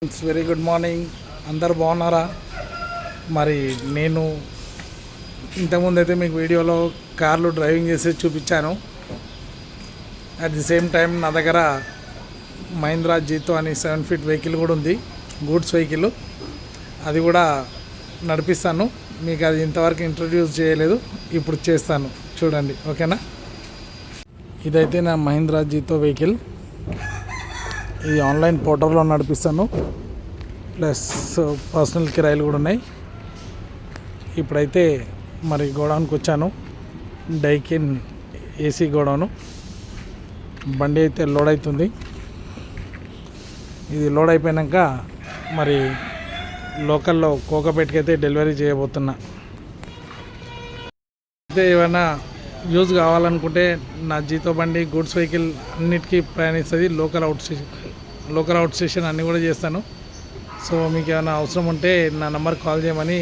It's very good morning. అందరు బాగున్నారా? మరి నేను ఇంతకుముందు అయితే మీకు వీడియోలో కార్లు డ్రైవింగ్ చేసి చూపించాను. అట్ ది సేమ్ టైం నా దగ్గర మహీంద్రా జీతో అని 7 ఫీట్ వెహికల్ కూడా ఉంది, గూడ్స్ వెహికల్. అది కూడా నడిపిస్తాను. మీకు అది ఇంతవరకు ఇంట్రడ్యూస్ చేయలేదు, ఇప్పుడు చేస్తాను, చూడండి. ఓకేనా? ఇదైతే నా మహీంద్రా జీతో వెహికల్. ఇది ఆన్లైన్ పోర్టల్లో నడిపిస్తాను, ప్లస్ పర్సనల్ కిరాయిలు కూడా ఉన్నాయి. ఇప్పుడైతే మరి గోడౌన్కి వచ్చాను. Daikin AC godown. బండి అయితే లోడ్ అవుతుంది. ఇది లోడ్ అయిపోయాక మరి లోకల్లో కోకపేటకి అయితే డెలివరీ చేయబోతున్నా. అయితే ఏమైనా యూజ్ కావాలనుకుంటే నా జీతో బండి గూడ్స్ వెహికల్ అన్నిటికీ ప్రయాణిస్తుంది. లోకల్ అవుట్ స్టేషన్ అన్నీ కూడా చేస్తాను. సో మీకు ఏమైనా అవసరం ఉంటే నా నెంబర్కి కాల్ చేయమని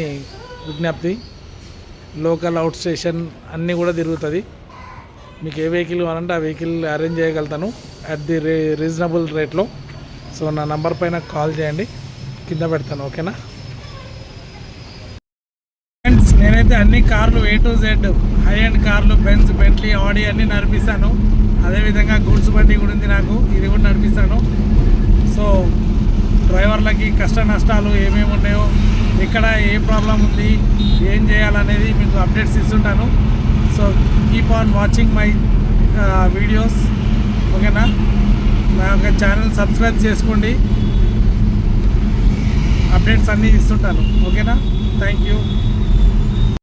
విజ్ఞప్తి. లోకల్ అవుట్ స్టేషన్ అన్నీ కూడా తిరుగుతుంది. మీకు ఏ వెహికల్ కావాలంటే ఆ వెహికల్ అరేంజ్ చేయగలుగుతాను అట్ ది రీజనబుల్ రేట్లో. సో నా నెంబర్ పైన కాల్ చేయండి, కింద పెడతాను. ఓకేనా ఫ్రెండ్స్? నేనైతే అన్ని కార్లు A to Z high and కార్లు, బెంజ్, బెంట్లీ, ఆడి అన్నీ నడిపిస్తాను. అదేవిధంగా గూడ్స్ బండి కూడా ఉంది నాకు, ఇది కూడా నడిపిస్తాను. సో డ్రైవర్లకి కష్ట నష్టాలు ఏమేమి ఉన్నాయో, ఇక్కడ ఏ ప్రాబ్లం ఉంది, ఏం చేయాలనేది మీకు అప్డేట్స్ ఇస్తుంటాను. So keep on watching my videos. ఓకేనా? నా యొక్క ఛానల్ సబ్స్క్రైబ్ చేసుకోండి, అప్డేట్స్ అన్నీ ఇస్తుంటాను. ఓకేనా? Thank you.